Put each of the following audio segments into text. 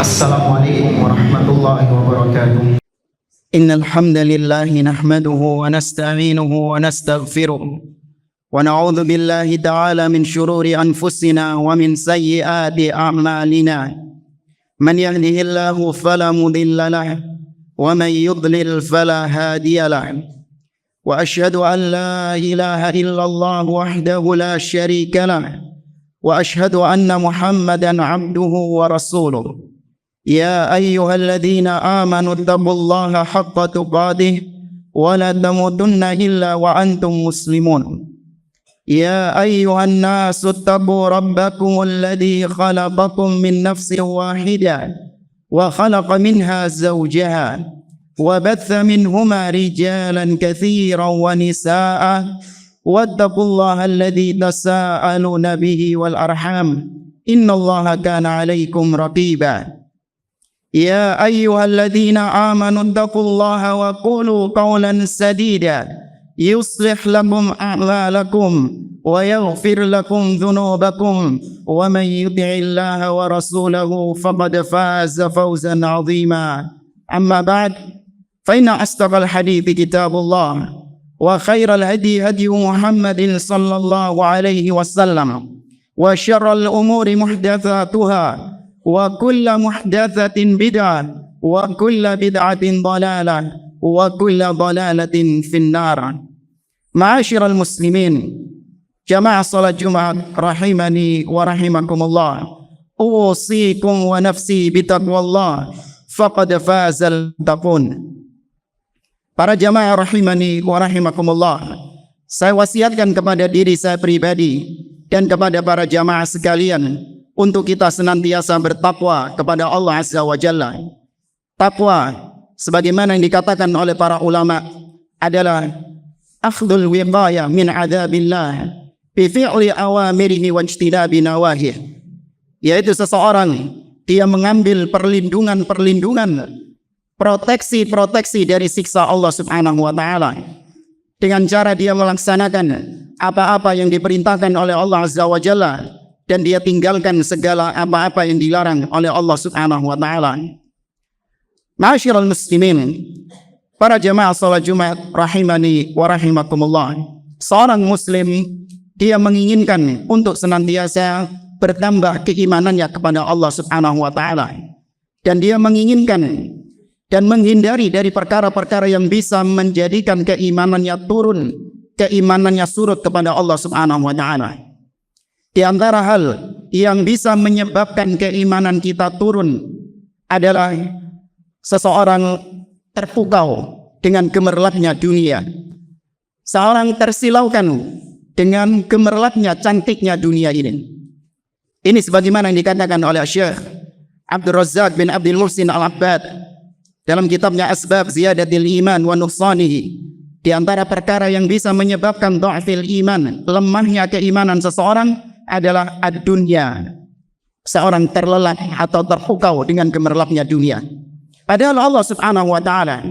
Assalamualaikum warahmatullahi wabarakatuh. إن الحمد لله نحمده ونستعينه ونستغفره ونعوذ بالله تعالى من شرور أنفسنا ومن سيئات أعمالنا من يهده الله فلا مضل له ومن يضلل فلا هادي له وأشهد أن لا إله إلا الله وحده لا شريك له وأشهد أن محمدا عبده ورسوله يا أيها الذين آمنوا اتقوا الله حق تقاته ولا تموتن إلا وأنتم مسلمون يا أيها الناس اتقوا ربكم الذي خلقكم من نفس واحدة وخلق منها زوجها وبث منهما رجالا كثيرا ونساء واتقوا الله الذي تساءلون به والأرحام إن الله كان عليكم رقيبا يا أيها الذين آمنوا اتقوا الله وقولوا قولا سديدا يصلح لكم أعمالكم ويغفر لكم ذنوبكم ومن يطع الله ورسوله فقد فاز فوزا عظيما أما بعد فإن أصدق الحديث كتاب الله وخير الهدي هدي محمد صلى الله عليه وسلم وشر الأمور محدثاتها وكل محدثة بدعة وكل بدعة ضلالة وكل ضلالة في النار. معاشر المسلمين جماعة صلاة الجمعة رحمني ورحمكم الله أوصيكم ونفسي بتقوى الله فقد فاز المتقون. Para jamaah rahimani wa rahimakumullah, saya wasiatkan kepada diri saya pribadi dan kepada para jamaah sekalian untuk kita senantiasa bertakwa kepada Allah Azza wa Jalla. Takwa sebagaimana yang dikatakan oleh para ulama adalah akhdhul wiqayah min adzabillah bi fi'li awamirihi wa ijtinabi nawahih, yaitu seseorang dia mengambil perlindungan proteksi dari siksa Allah Subhanahu wa taala dengan cara dia melaksanakan apa-apa yang diperintahkan oleh Allah Azza wa Jalla dan dia tinggalkan segala apa-apa yang dilarang oleh Allah Subhanahu wa taala. Ma'asyiral muslimin, para jamaah salat Jumat rahimani wa rahimakumullah. Seorang muslim dia menginginkan untuk senantiasa bertambah keimanannya kepada Allah Subhanahu wa taala dan dia menginginkan dan menghindari dari perkara-perkara yang bisa menjadikan keimanannya turun, keimanannya surut kepada Allah Subhanahu wa taala. Di antara hal yang bisa menyebabkan keimanan kita turun adalah seseorang terpukau dengan gemerlapnya dunia. Seorang tersilaukan dengan gemerlapnya cantiknya dunia ini. Ini sebagaimana yang dikatakan oleh Syekh Abdul Razzaq bin Abdul Muhsin Al-Abbad dalam kitabnya Asbab Ziyadatil Iman wa Nuqsanihi. Di antara perkara yang bisa menyebabkan dha'fil iman, lemahnya keimanan seseorang adalah ad-dunya. Seorang terlelap atau terpukau dengan gemerlapnya dunia. Padahal Allah Subhanahu wa taala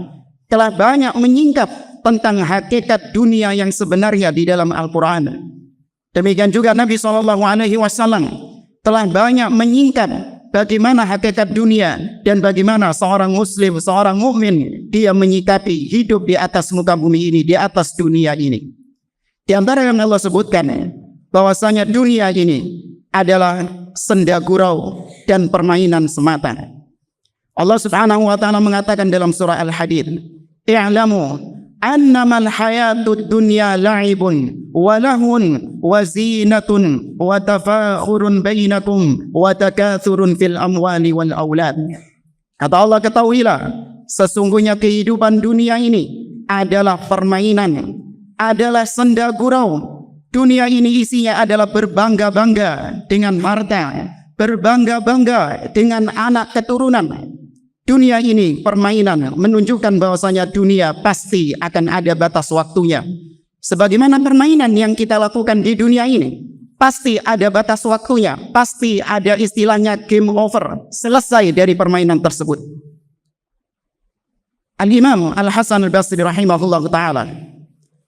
telah banyak menyingkap tentang hakikat dunia yang sebenarnya di dalam Al-Qur'an. Demikian juga Nabi SAW telah banyak menyingkap bagaimana hakikat dunia dan bagaimana seorang muslim, seorang mukmin dia menyikapi hidup di atas muka bumi ini, di atas dunia ini. Di antara yang Allah sebutkan bahwasanya dunia ini adalah senda gurau dan permainan semata. Allah Subhanahu wa taala mengatakan dalam surah Al-Hadid, "I'lamu annamal hayatud dunya la'ibun wa lahun wa zinatun wa tafakhurun bainakum wa takathurun fil amwali wal aulad." Kata Allah, ketahuilah sesungguhnya kehidupan dunia ini adalah permainan, adalah senda gurau. Dunia ini isinya adalah berbangga-bangga dengan harta, berbangga-bangga dengan anak keturunan. Dunia ini permainan, menunjukkan bahwasanya dunia pasti akan ada batas waktunya. Sebagaimana permainan yang kita lakukan di dunia ini, pasti ada batas waktunya, pasti ada istilahnya game over, selesai dari permainan tersebut. Al-Imam Al-Hasan Al-Basri rahimahullah ta'ala,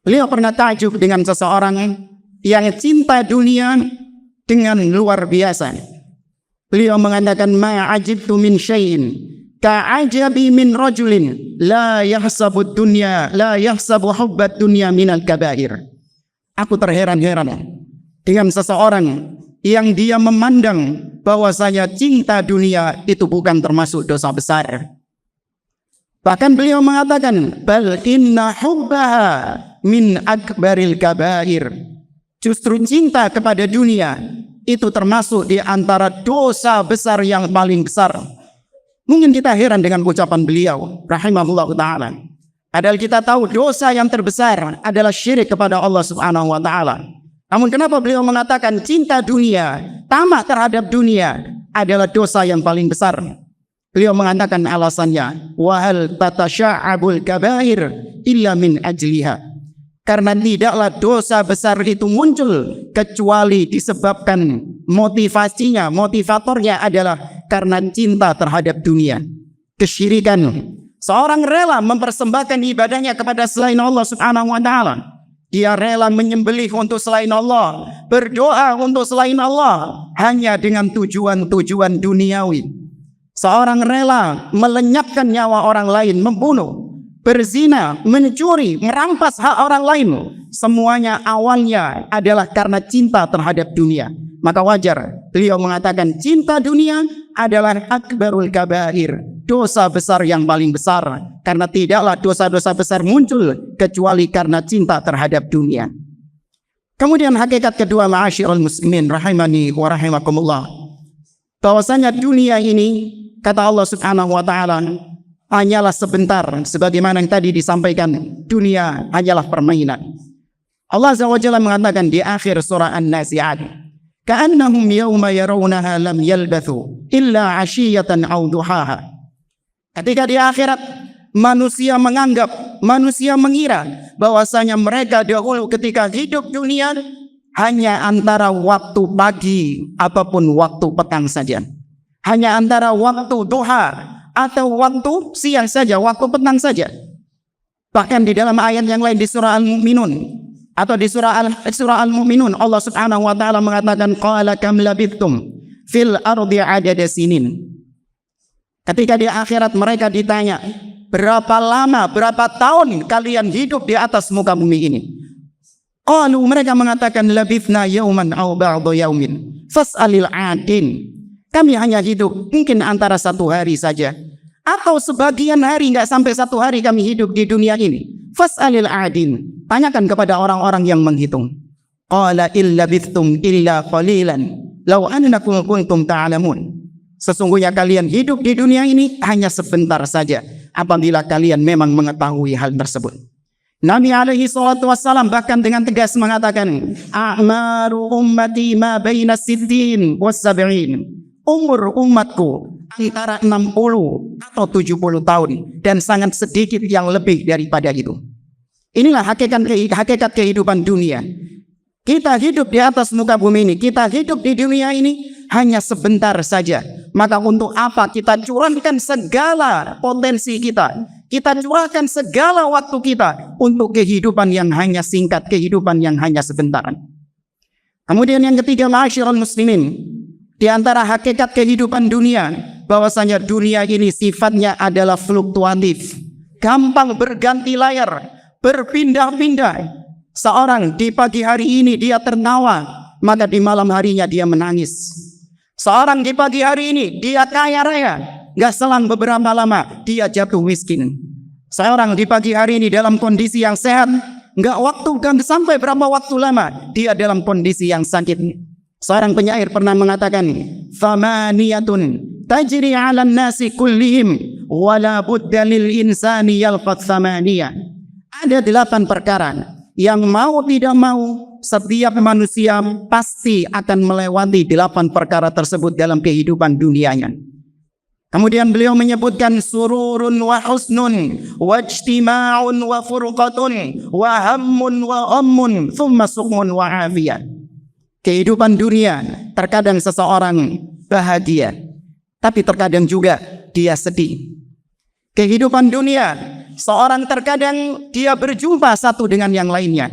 beliau pernah takjub dengan seseorang yang cinta dunia dengan luar biasa. Beliau mengatakan ma'ajibtu min syai'in ka'ajabi min rajulin la yahsabu hubbat dunya minal kabair. Aku terheran-heran dengan seseorang yang dia memandang bahwasanya cinta dunia itu bukan termasuk dosa besar. Bahkan beliau mengatakan bal inna hubbaha min akbaril kabair. Justru cinta kepada dunia itu termasuk di antara dosa besar yang paling besar. Mungkin kita heran dengan ucapan beliau rahimahullah ta'ala. Padahal kita tahu dosa yang terbesar adalah syirik kepada Allah Subhanahu wa taala. Namun kenapa beliau mengatakan cinta dunia, tamak terhadap dunia adalah dosa yang paling besar? Beliau mengatakan alasannya, wa hal tatasya'abul kabair illa min ajliha. Karena tidaklah dosa besar itu muncul kecuali disebabkan motivatornya adalah karena cinta terhadap dunia. Kesyirikan. Seorang rela mempersembahkan ibadahnya kepada selain Allah Subhanahu wa taala. Dia rela menyembelih untuk selain Allah, berdoa untuk selain Allah hanya dengan tujuan-tujuan duniawi. Seorang rela melenyapkan nyawa orang lain, membunuh, berzina, mencuri, merampas hak orang lain. Semuanya awalnya adalah karena cinta terhadap dunia. Maka wajar beliau mengatakan cinta dunia adalah akbarul kabair, dosa besar yang paling besar. Karena tidaklah dosa-dosa besar muncul kecuali karena cinta terhadap dunia. Kemudian hakikat kedua, ma'asyiral muslimin rahimani wa rahimakumullah, bahwasanya dunia ini kata Allah Subhanahu wa taala hanyalah sebentar, sebagaimana yang tadi disampaikan, dunia hanyalah permainan. Allah Azza wa Jalla mengatakan di akhir surah An-Nazi'at, ka'annahum yawma yarawnaha lam yalbathu illa 'ashiyatan aw duhaha. Ketika di akhirat manusia mengira bahwasanya mereka dahulu ketika hidup dunia hanya antara waktu pagi ataupun waktu petang saja. Hanya antara waktu duha atau waktu siang saja, waktu petang saja. Bahkan di dalam ayat yang lain di surah Al-Mu'minun atau di surah Al-Mu'minun, Allah Subhanahu wa taala mengatakan qala kam labithtum fil ardi adada sinin. Ketika di akhirat mereka ditanya, berapa lama, berapa tahun kalian hidup di atas muka bumi ini? Qalu, mereka mengatakan labithna yauman aw ba'da yaumin fas'alil 'adin. Kami hanya hidup mungkin antara 1 hari saja, atau sebagian hari, enggak sampai 1 hari kami hidup di dunia ini. Fas'alil 'adin. Tanyakan kepada orang-orang yang menghitung. Qala illa bithtum illa qalilan law annakum kuntum ta'lamun. Sesungguhnya kalian hidup di dunia ini hanya sebentar saja apabila kalian memang mengetahui hal tersebut. Nabi alaihi salatu wassalam bahkan dengan tegas mengatakan, a'maru ummati ma baina sittin was sab'in. Umur umatku antara 60 atau 70 tahun dan sangat sedikit yang lebih daripada itu. Inilah hakikat kehidupan dunia. Kita hidup di atas muka bumi ini, kita hidup di dunia ini hanya sebentar saja. Maka untuk apa kita curahkan segala potensi kita? Kita curahkan segala waktu kita untuk kehidupan yang hanya singkat, kehidupan yang hanya sebentar. Kemudian yang ketiga, ma'asyiral muslimin, di antara hakikat kehidupan dunia, bahwasanya dunia ini sifatnya adalah fluktuatif, gampang berganti layar, berpindah-pindah. Seorang di pagi hari ini dia tertawa, maka di malam harinya dia menangis. Seorang di pagi hari ini dia kaya raya, gak selang beberapa lama dia jatuh miskin. Seorang di pagi hari ini dalam kondisi yang sehat, gak sampai berapa waktu lama dia dalam kondisi yang sakit. Seorang penyair pernah mengatakan, "Thamaniyatun tajri 'alan nasi kullihim wala budda lil insani yalqat thamaniyah." Ada 8 perkara yang mau tidak mau setiap manusia pasti akan melewati 8 perkara tersebut dalam kehidupan dunianya. Kemudian beliau menyebutkan sururun wa husnun wajtima'un wa furqatun wa hammun wa ghammun thumma suqmun wa afiyah. Kehidupan dunia terkadang seseorang bahagia, tapi terkadang juga dia sedih. Kehidupan dunia, seorang terkadang dia berjumpa satu dengan yang lainnya,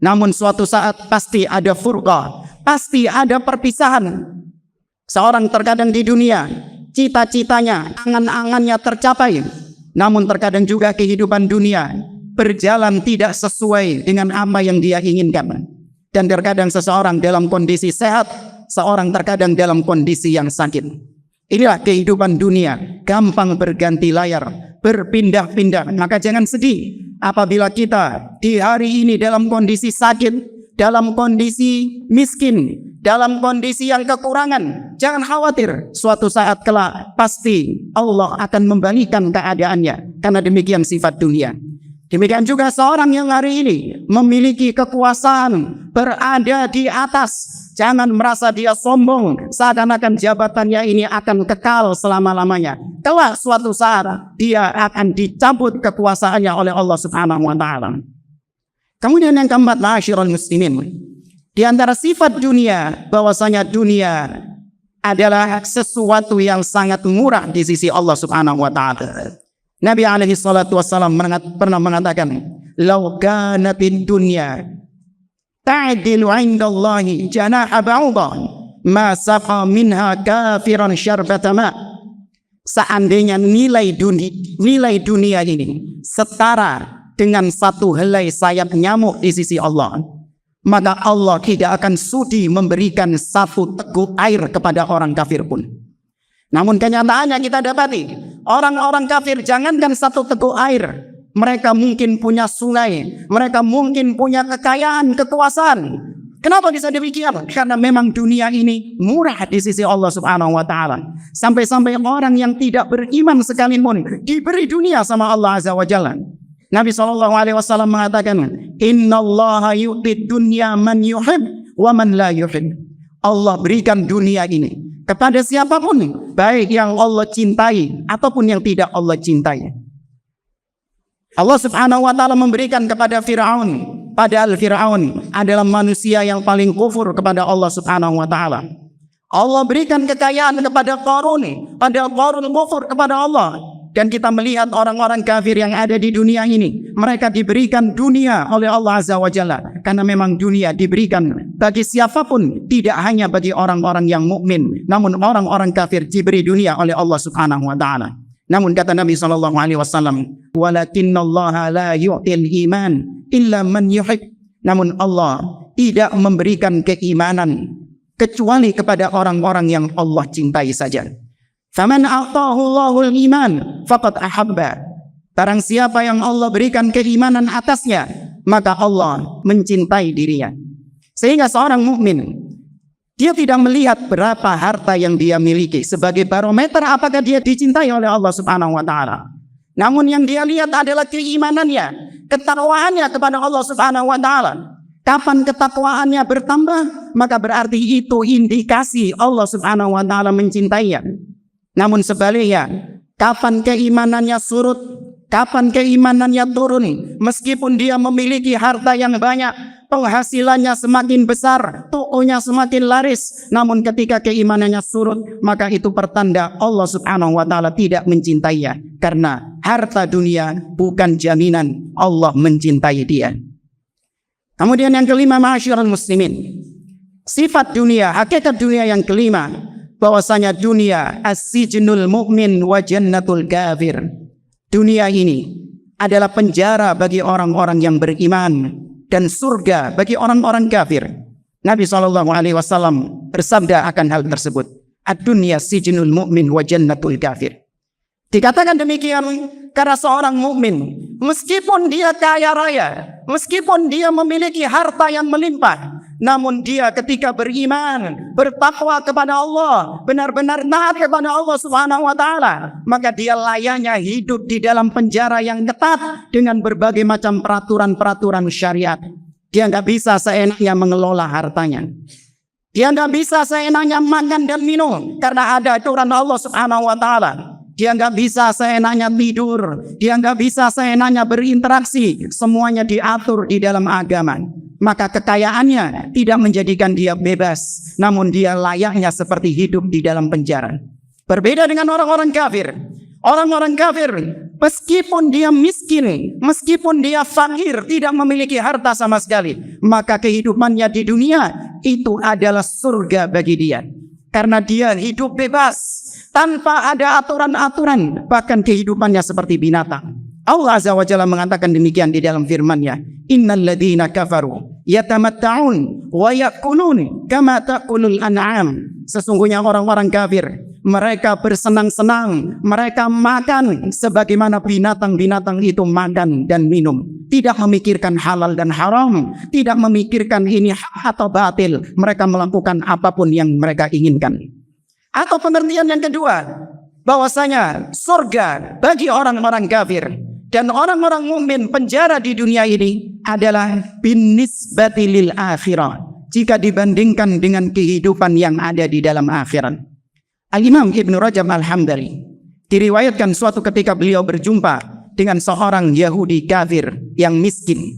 namun suatu saat pasti ada furqah, pasti ada perpisahan. Seorang terkadang di dunia, cita-citanya, angan-angannya tercapai. Namun terkadang juga kehidupan dunia berjalan tidak sesuai dengan apa yang dia inginkan. Dan terkadang seseorang dalam kondisi sehat, seorang terkadang dalam kondisi yang sakit. Inilah kehidupan dunia, gampang berganti layar, berpindah-pindah. Maka jangan sedih apabila kita di hari ini dalam kondisi sakit, dalam kondisi miskin, dalam kondisi yang kekurangan. Jangan khawatir, suatu saat kelak pasti Allah akan membalikan keadaannya, karena demikian sifat dunia. Demikian juga seorang yang hari ini memiliki kekuasaan, berada di atas, jangan merasa dia sombong seakan-akan jabatannya ini akan kekal selama-lamanya. Kelak suatu saat dia akan dicabut kekuasaannya oleh Allah Subhanahu wa taala. Kemudian yang keempat, ma'asyiral muslimin, di antara sifat dunia, bahwasanya dunia adalah sesuatu yang sangat murah di sisi Allah Subhanahu wa taala. Nabi alaihi salatu wassalam pernah mengatakan, "Lau kanatid dunya ta'dilu 'indallahi janaha ba'udah, ma saqa minha kafiran syarbata ma." Seandainya nilai dunia ini setara dengan satu helai sayap nyamuk di sisi Allah, maka Allah tidak akan sudi memberikan satu teguk air kepada orang kafir pun. Namun kenyataannya kita dapati orang-orang kafir jangankan satu teguk air, mereka mungkin punya sungai, mereka mungkin punya kekayaan, kekuasaan. Kenapa bisa demikian? Karena memang dunia ini murah di sisi Allah Subhanahu wa taala. Sampai-sampai orang yang tidak beriman sekalipun diberi dunia sama Allah Azza wa Jalla. Nabi SAW mengatakan, "Innallaha yu'tid dunya man yuhib wa man la yuhib." Allah berikan dunia ini kepada siapapun, baik yang Allah cintai ataupun yang tidak Allah cintai. Allah Subhanahu wa taala memberikan kepada Firaun, padahal Firaun adalah manusia yang paling kufur kepada Allah Subhanahu wa taala. Allah berikan kekayaan kepada Qarun, padahal Qarun kufur kepada Allah. Dan kita melihat orang-orang kafir yang ada di dunia ini, mereka diberikan dunia oleh Allah Azza wa Jalla, karena memang dunia diberikan bagi siapapun, tidak hanya bagi orang-orang yang mukmin. Namun orang-orang kafir diberi dunia oleh Allah Subhanahu wa taala. Namun kata Nabi SAW, "Walakinnallaha la yu'til iman illa man yuhib." Namun Allah tidak memberikan keimanan kecuali kepada orang-orang yang Allah cintai saja. Faman a'tahu Allahul iman faqad ahabba. Barang siapa yang Allah berikan keimanan atasnya, maka Allah mencintai dirinya. Sehingga seorang mukmin, dia tidak melihat berapa harta yang dia miliki sebagai barometer apakah dia dicintai oleh Allah Subhanahu wa taala. Namun yang dia lihat adalah keimanannya, ketakwaannya kepada Allah Subhanahu wa taala. Kapan ketakwaannya bertambah, maka berarti itu indikasi Allah Subhanahu wa taala mencintainya. Namun sebaliknya, kapan keimanannya surut, kapan keimanannya turun, meskipun dia memiliki harta yang banyak, penghasilannya semakin besar, tokonya semakin laris, namun ketika keimanannya surut, maka itu pertanda Allah Subhanahu wa taala tidak mencintainya, karena harta dunia bukan jaminan Allah mencintai dia. Kemudian yang kelima, ma'asyiral muslimin, sifat dunia, hakikat dunia yang kelima, bahwasanya dunia as-sijnul mu'min wa jannatul kafir. Dunia ini adalah penjara bagi orang-orang yang beriman dan surga bagi orang-orang kafir. Nabi SAW bersabda akan hal tersebut, ad-dunya sijnul mu'min wa jannatul kafir. Dikatakan demikian karena seorang mukmin, meskipun dia kaya raya, meskipun dia memiliki harta yang melimpah, namun dia ketika beriman, bertakwa kepada Allah, benar-benar taat kepada Allah Subhanahu wa taala, maka dia layaknya hidup di dalam penjara yang ketat dengan berbagai macam peraturan-peraturan syariat. Dia nggak bisa seenaknya mengelola hartanya. Dia nggak bisa seenaknya makan dan minum karena ada aturan Allah Subhanahu wa taala. Dia nggak bisa seenaknya tidur, dia nggak bisa seenaknya berinteraksi, semuanya diatur di dalam agama. Maka kekayaannya tidak menjadikan dia bebas, namun dia layaknya seperti hidup di dalam penjara. Berbeda dengan orang-orang kafir. Orang-orang kafir, meskipun dia miskin, meskipun dia fakir, tidak memiliki harta sama sekali, maka kehidupannya di dunia itu adalah surga bagi dia. karena dia hidup bebas tanpa ada aturan-aturan, bahkan kehidupannya seperti binatang. Allah Azza wa Jalla mengatakan demikian di dalam firman-Nya, innal ladzina kafaru yatamatta'un wa yakulun kama taqulul an'am. Sesungguhnya orang-orang kafir, mereka bersenang-senang, mereka makan sebagaimana binatang-binatang itu makan dan minum, tidak memikirkan halal dan haram, tidak memikirkan ini hak atau batil, mereka melakukan apapun yang mereka inginkan. Atau pengertian yang kedua, bahwasanya surga bagi orang-orang kafir dan orang-orang mukmin, penjara di dunia ini adalah binisbati lil akhirah, jika dibandingkan dengan kehidupan yang ada di dalam akhirat. Al-Imam Ibnu Rajab Al-Hambali diriwayatkan suatu ketika beliau berjumpa dengan seorang Yahudi kafir yang miskin.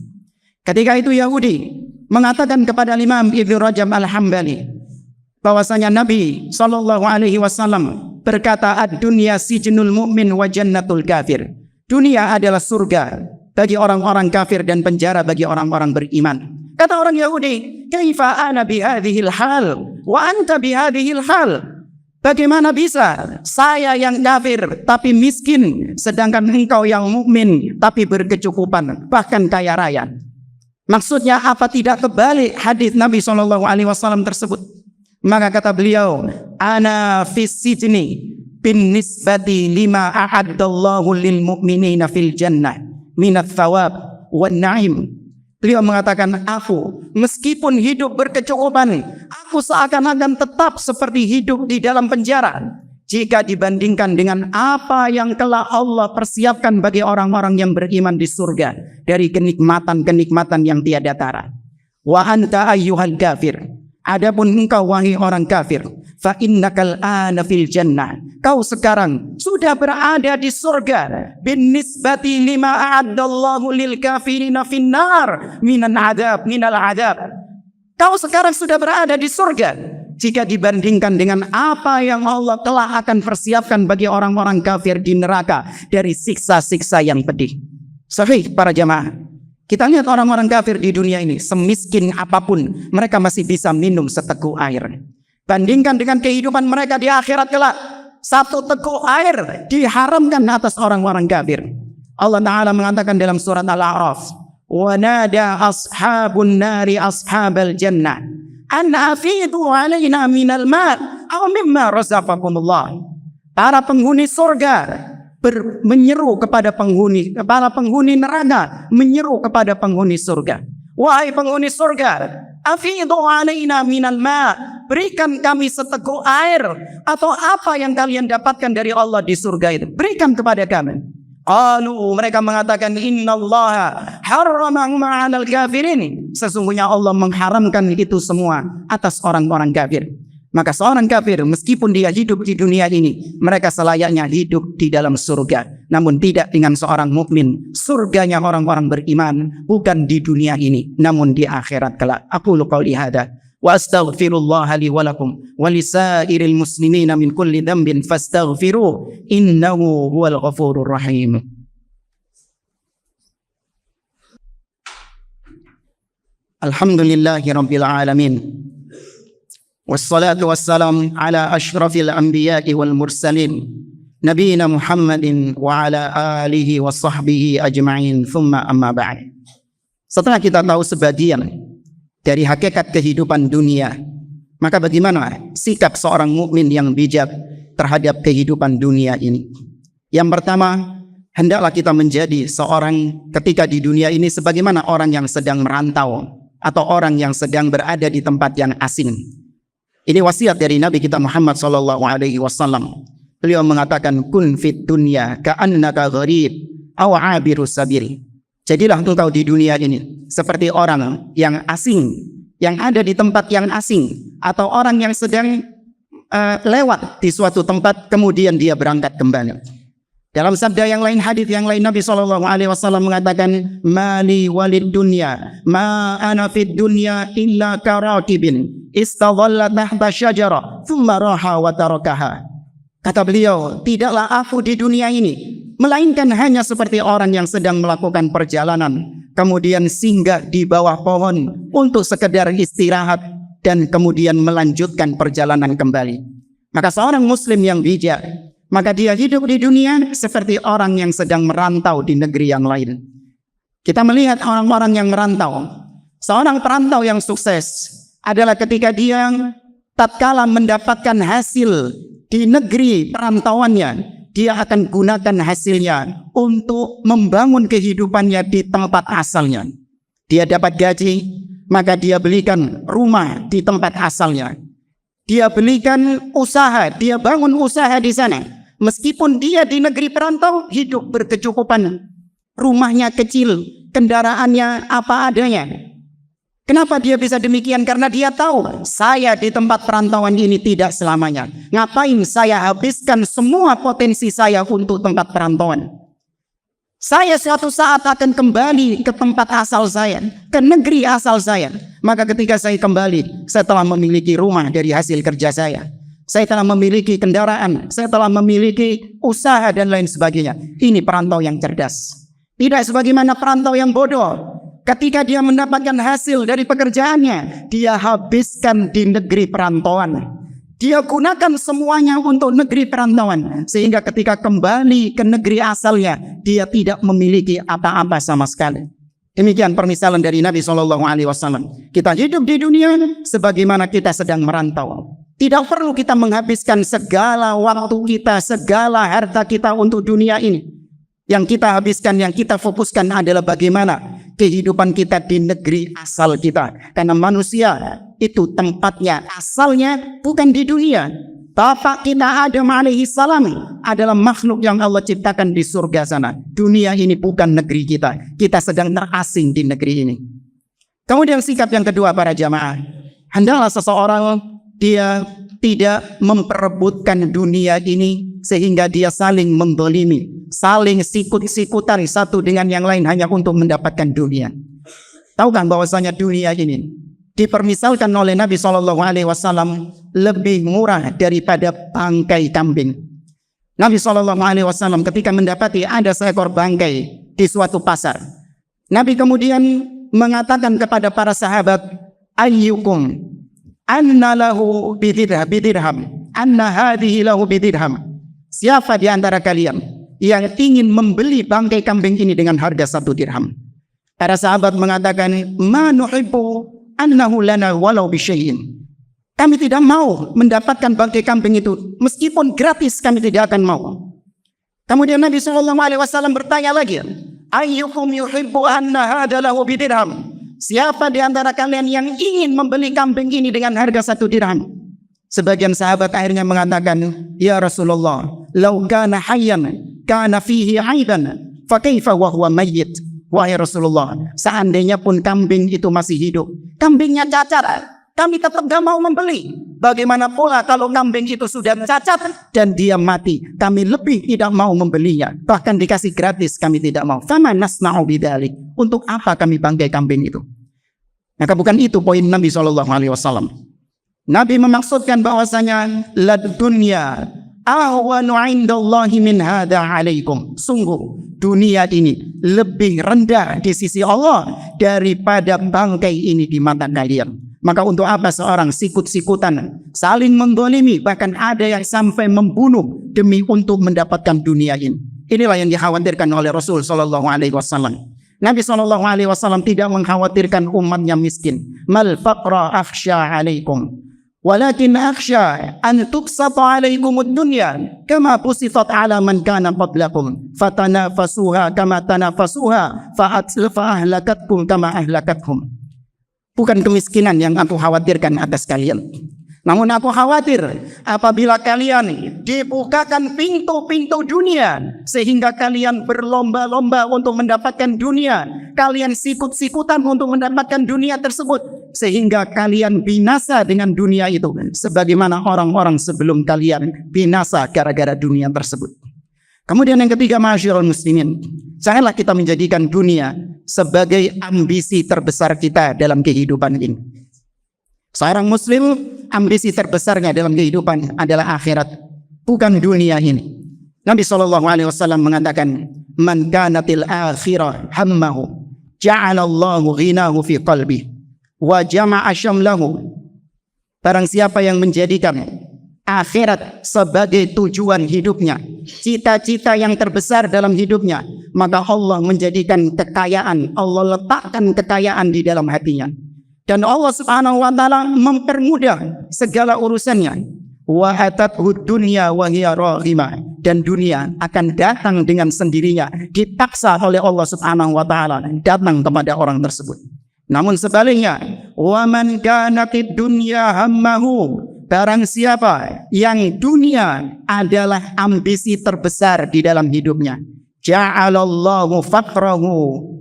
Ketika itu Yahudi mengatakan kepada Imam Ibnu Rajab Al-Hambali bahwasanya Nabi SAW berkata, ad-dunya sijnul mu'min wa jannatul kafir. Dunia adalah surga bagi orang-orang kafir dan penjara bagi orang-orang beriman. Kata orang Yahudi, kaifa ana bihadhil hal wa anta bihadhil hal? Bagaimana bisa saya yang kafir tapi miskin, sedangkan engkau yang mukmin tapi berkecukupan, bahkan kaya raya? Maksudnya apa tidak kebalik hadis Nabi SAW tersebut? Maka kata beliau, ana fis sijni bin nisbati lima a'addallahu lil mu'minina fil jannah minat thawab wan na'im. Beliau mengatakan, aku meskipun hidup berkecukupan, aku seakan-akan tetap seperti hidup di dalam penjara jika dibandingkan dengan apa yang telah Allah persiapkan bagi orang-orang yang beriman di surga dari kenikmatan-kenikmatan yang tiada tara. Wa anta ayyuhal kafir, adapun engkau wahai orang kafir, fa innakal ana fil jannah, kau sekarang sudah berada di surga, bin nisbati lima a'addallahu lil kafirina finnar minal adab. Kau sekarang sudah berada di surga jika dibandingkan dengan apa yang Allah telah akan persiapkan bagi orang-orang kafir di neraka dari siksa-siksa yang pedih. Sahih para jamaah, kita lihat orang-orang kafir di dunia ini, semiskin apapun mereka masih bisa minum seteguk air. Bandingkan dengan kehidupan mereka di akhirat kelak, satu teguk air diharamkan atas orang-orang kafir. Allah Ta'ala mengatakan dalam surat Al-A'raf, wa nada ashabun nari ashabal jannah an afidu alaina minal ma' aw mimma razaqakumullah. Para penghuni surga menyeru kepada para penghuni neraka menyeru kepada penghuni surga, wahai penghuni surga, afidu alaina minal ma', berikan kami seteguk air atau apa yang kalian dapatkan dari Allah di surga itu, berikan kepada kami. Mereka mengatakan, innallaha harramahum 'alal kafirin, sesungguhnya Allah mengharamkan itu semua atas orang-orang kafir. Maka seorang kafir meskipun dia hidup di dunia ini, mereka selayaknya hidup di dalam surga, namun tidak dengan seorang mukmin. Surganya orang-orang beriman bukan di dunia ini, namun di akhirat kelak. Aqulu qauli hadza wa astaghfirullah li wa lakum wa lisairil muslimina min kulli dhanbin fastaghfiruh innahu huwal ghafurur rahim. Alhamdulillahi rabbil alamin. Wassalatu wassalam ala ashrafil anbiya'i wal mursalin nabiyina Muhammadin wa ala alihi wa sahbihi ajma'in, thumma amma ba'd. Setelah kita tahu sebagian dari hakikat kehidupan dunia, maka bagaimana sikap seorang mukmin yang bijak terhadap kehidupan dunia ini? Yang pertama, hendaklah kita menjadi seorang ketika di dunia ini sebagaimana orang yang sedang merantau atau orang yang sedang berada di tempat yang asing. Ini wasiat dari Nabi kita Muhammad SAW. Beliau mengatakan, kun fit dunya ka'annaka gharib aw 'abirus sabil. Jadilah engkau di dunia ini seperti orang yang asing, yang ada di tempat yang asing, atau orang yang sedang lewat di suatu tempat kemudian dia berangkat kembali. Dalam sabda yang lain, hadis yang lain, Nabi SAW mengatakan, mali walid dunya ma ana fid dunya illa karakibin istadhalla tahta syajara thumma raha wa tarakaha. Kata beliau, tidaklah aku di dunia ini melainkan hanya seperti orang yang sedang melakukan perjalanan kemudian singgah di bawah pohon untuk sekedar istirahat, dan kemudian melanjutkan perjalanan kembali. Maka seorang muslim yang bijak, maka dia hidup di dunia seperti orang yang sedang merantau di negeri yang lain. Kita melihat orang-orang yang merantau. Seorang perantau yang sukses adalah ketika dia tatkala mendapatkan hasil di negeri perantauannya, dia akan gunakan hasilnya untuk membangun kehidupannya di tempat asalnya. Dia dapat gaji, maka dia belikan rumah di tempat asalnya. Dia belikan usaha, dia bangun usaha di sana. Meskipun dia di negeri perantau, hidup berkecukupan. Rumahnya kecil, kendaraannya apa adanya. Kenapa dia bisa demikian? Karena dia tahu, saya di tempat perantauan ini tidak selamanya. Ngapain saya habiskan semua potensi saya untuk tempat perantauan? Saya suatu saat akan kembali ke tempat asal saya, ke negeri asal saya. Maka ketika saya kembali, saya telah memiliki rumah dari hasil kerja saya. Saya telah memiliki kendaraan, saya telah memiliki usaha dan lain sebagainya. Ini perantau yang cerdas. Tidak sebagaimana perantau yang bodoh. Ketika dia mendapatkan hasil dari pekerjaannya, dia habiskan di negeri perantauan. Dia gunakan semuanya untuk negeri perantauan. Sehingga ketika kembali ke negeri asalnya, dia tidak memiliki apa-apa sama sekali. Demikian permisalan dari Nabi SAW. Kita hidup di dunia sebagaimana kita sedang merantau. Tidak perlu kita menghabiskan segala waktu kita, segala harta kita untuk dunia ini. Yang kita habiskan, yang kita fokuskan adalah bagaimana kehidupan kita di negeri asal kita. Karena manusia itu tempatnya, asalnya bukan di dunia. Bapak kita Adam alaihi salam adalah makhluk yang Allah ciptakan di surga sana. Dunia ini bukan negeri kita. Kita sedang terasing di negeri ini. Kemudian sikap yang kedua para jamaah. Hendaklah seseorang dia tidak memperebutkan dunia ini sehingga dia saling mendolimi, saling sikut-sikutan satu dengan yang lain hanya untuk mendapatkan dunia. Tahu kan bahwasanya dunia ini dipermisalkan oleh Nabi SAW lebih murah daripada bangkai kambing. Nabi SAW ketika mendapati ada seekor bangkai di suatu pasar, Nabi kemudian mengatakan kepada para sahabat, ayyukum anna lahu bidirham, anna hadhihi lahu bidirham. Siapa di antara kalian yang ingin membeli bangkai kambing ini dengan harga 1 dirham? Para sahabat mengatakan, ma nuhibbu annahu lana walau bisyai'in. Kami tidak mau mendapatkan bangkai kambing itu, meskipun gratis kami tidak akan mau. Kemudian Nabi SAW bertanya lagi, ayyukum yuhibbu anna hadha lahu bidirham. Siapa di antara kalian yang ingin membeli kambing ini dengan harga 1 dirham? Sebagian sahabat akhirnya mengatakan, ya Rasulullah, law kana hayyan kana fihi aidan fa kaifa wa huwa mayyit. Wahai Rasulullah, seandainya pun kambing itu masih hidup, kambingnya cacat, kami tetap gak mau membeli. Bagaimana pula kalau kambing itu sudah cacat dan dia mati, kami lebih tidak mau membelinya. Bahkan dikasih gratis kami tidak mau. Fama nasna'u bidzalik. Untuk apa kami bangkai kambing itu? Maka bukan itu poin Nabi SAW. Nabi memaksudkan bahwasanya la dunya ahwanu 'indallahi min hadza 'alaikum. Sungguh dunia ini lebih rendah di sisi Allah daripada bangkai ini di mata kalian. Maka untuk apa seorang sikut-sikutan, saling mendolimi, bahkan ada yang sampai membunuh demi untuk mendapatkan dunia ini. Inilah yang dikhawatirkan oleh Rasul SAW. Nabi SAW tidak mengkhawatirkan umatnya miskin. Mal faqra akhsha alaikum, walakin akhsha an tuksata alaikumud dunya kama pusifat ala man kana qablakum fatanafasuha kama tanafasuha fa'ahlakatkum kama ahlakatkum. Bukan kemiskinan yang aku khawatirkan atas kalian, namun aku khawatir apabila kalian dibukakan pintu-pintu dunia sehingga kalian berlomba-lomba untuk mendapatkan dunia, kalian sikut-sikutan untuk mendapatkan dunia tersebut sehingga kalian binasa dengan dunia itu sebagaimana orang-orang sebelum kalian binasa gara-gara dunia tersebut. Kemudian yang ketiga, ma'asyiral muslimin, janganlah kita menjadikan dunia sebagai ambisi terbesar kita dalam kehidupan ini. Seorang muslim, ambisi terbesarnya dalam kehidupan adalah akhirat, bukan dunia ini. Nabi SAW mengatakan, man kanatil akhirah hammahu ja'alallahu ghinahu fi qalbi wa jama'a syamlahu Barang siapa yang menjadikan akhirat sebagai tujuan hidupnya, cita-cita yang terbesar dalam hidupnya, maka Allah menjadikan kekayaan, Allah letakkan kekayaan di dalam hatinya. Dan Allah Subhanahu wa taala mempermudah segala urusannya. Wa atathu dunya wa hiya raghimah, dan dunia akan datang dengan sendirinya, dipaksa oleh Allah Subhanahu wa taala datang kepada orang tersebut. Namun sebaliknya, wa man kanatid dunya hammahu, barang siapa yang dunia adalah ambisi terbesar di dalam hidupnya, ja'alallahu faqrahu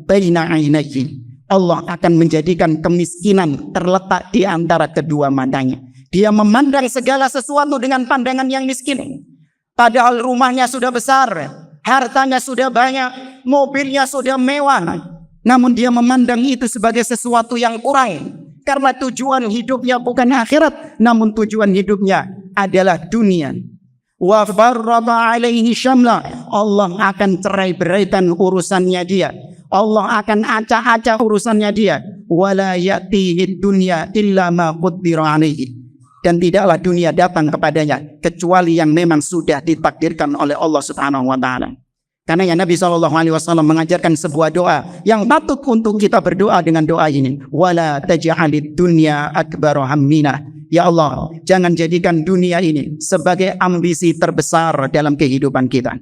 baina 'ainaihi, Allah akan menjadikan kemiskinan terletak di antara kedua matanya. Dia memandang segala sesuatu dengan pandangan yang miskin. Padahal rumahnya sudah besar, hartanya sudah banyak, mobilnya sudah mewah. Namun dia memandang itu sebagai sesuatu yang kurang. Karena tujuan hidupnya bukan akhirat, namun tujuan hidupnya adalah dunia. Wa farrada alaihi syamla, Allah akan cerai-beraikan urusannya dia. Allah akan acak-acak urusannya dia. Wala ya'tihi dunya illa ma qaddara alaihi, dan tidaklah dunia datang kepadanya kecuali yang memang sudah ditakdirkan oleh Allah Subhanahu wa taala. Karena ya Nabi SAW mengajarkan sebuah doa yang patut untuk kita berdoa dengan doa ini. Wala taj'alid dunya akbar hammina. Ya Allah, jangan jadikan dunia ini sebagai ambisi terbesar dalam kehidupan kita.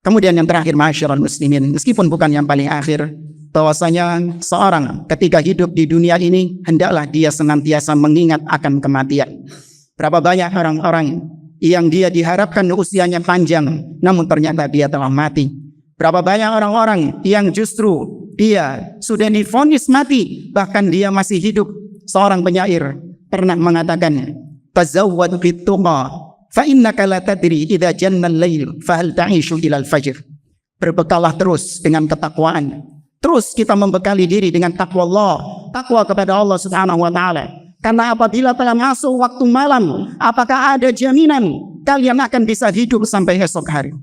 Kemudian yang terakhir, ma'asyiral muslimin, meskipun bukan yang paling akhir, bahwasanya seorang ketika hidup di dunia ini hendaklah dia senantiasa mengingat akan kematian. Berapa banyak orang-orang yang dia diharapkan usianya panjang, namun ternyata dia telah mati. Berapa banyak orang-orang yang justru dia sudah divonis mati, bahkan dia masih hidup. Seorang penyair pernah mengatakan, tazawwad bituqa fa innaka la tadri idza janna al-lail fa hal ta'ishu ila al-fajr. Berbekallah terus dengan ketakwaan. Terus kita membekali diri dengan takwa Allah, takwa kepada Allah Subhanahu wa taala. Karena apabila telah masuk waktu malam, apakah ada jaminan kalian akan bisa hidup sampai esok hari?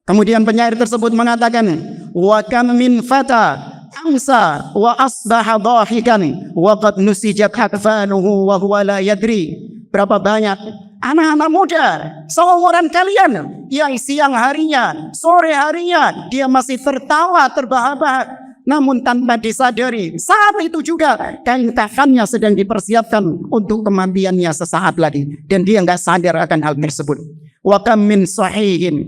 Kemudian penyair tersebut mengatakan, wa kam min fata amsa wa asbaha dhahikan wa qad nusijat akfanuhu wa huwa la yadri. Berapa banyak anak-anak muda seumuran kalian yang siang harinya, sore harinya dia masih tertawa terbahak-bahak, namun tanpa disadari saat itu juga kain kafannya sedang dipersiapkan untuk kematiannya sesaat lagi, dan dia nggak sadar akan hal tersebut. Wa kam min sahihin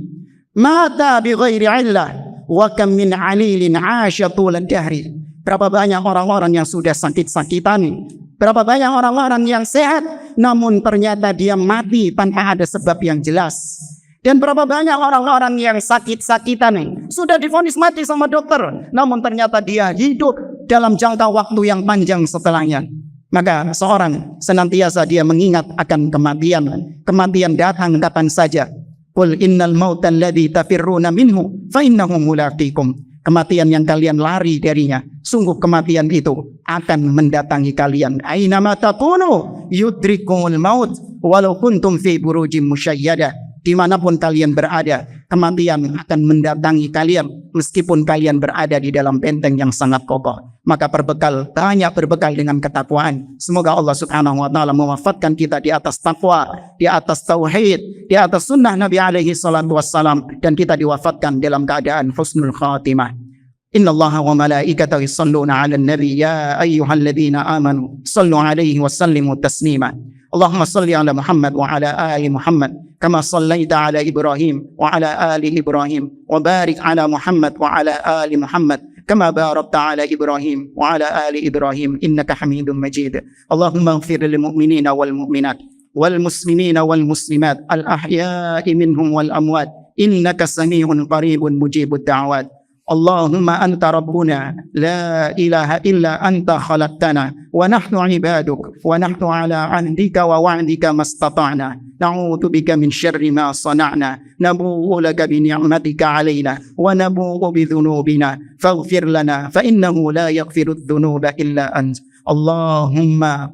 mata bi ghairi illah wa kam min alilin 'asha tulan dahri. Berapa banyak orang-orang yang sudah sakit-sakitan, berapa banyak orang-orang yang sehat namun ternyata dia mati tanpa ada sebab yang jelas. Dan berapa banyak orang-orang yang sakit-sakitan sudah divonis mati sama dokter, namun ternyata dia hidup dalam jangka waktu yang panjang setelahnya. Maka seorang senantiasa dia mengingat akan kematian. Kematian datang kapan saja. Qul innal mauta alladzi tafirruna minhu fa innahu mulaqikum. Kematian yang kalian lari darinya, sungguh kematian itu akan mendatangi kalian. Ainama takunu yudrikumul maut walau kuntum fi burujim musyayyadah. Dimanapun kalian berada, kematian akan mendatangi kalian meskipun kalian berada di dalam benteng yang sangat kokoh. Maka banyak berbekal dengan ketakwaan. Semoga Allah Subhanahu wa taala mewafatkan kita di atas takwa, di atas tauhid, di atas sunnah Nabi alaihi salatu wassalam, dan kita diwafatkan dalam keadaan husnul khatimah. Inna Allah wa malaikatahu yusalluna 'alan nabi ya ayyuhalladzina amanu sallu 'alaihi wa sallimu taslima. Allahumma salli ala Muhammad wa ala ali Muhammad kama sallaita ala Ibrahim wa ala ali Ibrahim wa barik ala Muhammad wa ala ali Muhammad kama barakta ala Ibrahim wa ala ali Ibrahim innaka Hamidum Majid. Allahumma ighfir lil mu'minina wal mu'minat wal muslimina wal muslimat al ahya'i minhum wal amwat innaka sami'un qaribun mujibud da'wat. Allahumma anta rabbuna la ilaha illa anta khalaqtana wa nahnu ibaduk wa nahnu ala ahdika wa wa'dika mastata'na na'udzu bika min syarri ma sana'na nabu'u laka bi ni'matika 'alaina wa nabu'u bi dhunubina faghfir lana fa innahu la yaghfiru dhunuba illa ant. Allahumma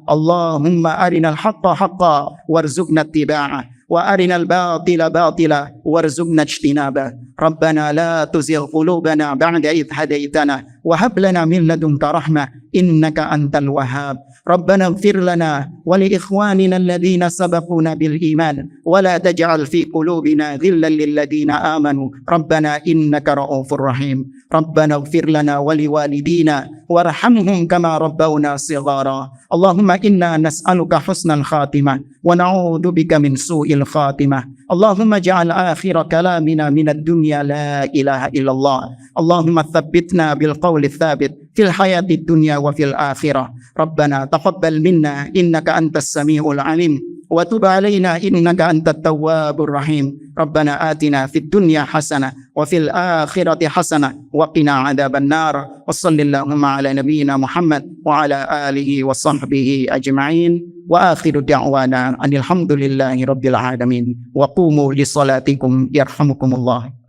arinal haqqa haqqan warzuqna ittiba'ah wa arinal batila batila warzuqna ijtinabah. Rabbana la tuzigh qulubana ba'da idh hadaytana wa hab lana min ladunka rahmah إنك أنت الوهاب. ربنا اغفر لنا ولإخواننا الذين سبقونا بالإيمان ولا تجعل في قلوبنا غلا للذين آمنوا ربنا إنك رؤوف رحيم. ربنا اغفر لنا ولوالدينا وارحمهم كما ربونا صغارا. اللهم إنا نسألك حسن الخاتمة ونعوذ بك من سوء الخاتمة. اللهم اجعل آخر كلامنا من الدنيا لا إله إلا الله. اللهم ثبتنا بالقول الثابت في الحياة الدنيا وفي الآخرة. ربنا تقبل منا إنك أنت السميع العليم وتب علينا إنك أنت التواب الرحيم. ربنا آتنا في الدنيا حسنة وفي الآخرة حسنة وقنا عذاب النار. وصل اللهم على نبينا محمد وعلى آله وصحبه أجمعين وآخر دعوانا أن الحمد لله رب العالمين. وقوموا لصلاتكم يرحمكم الله.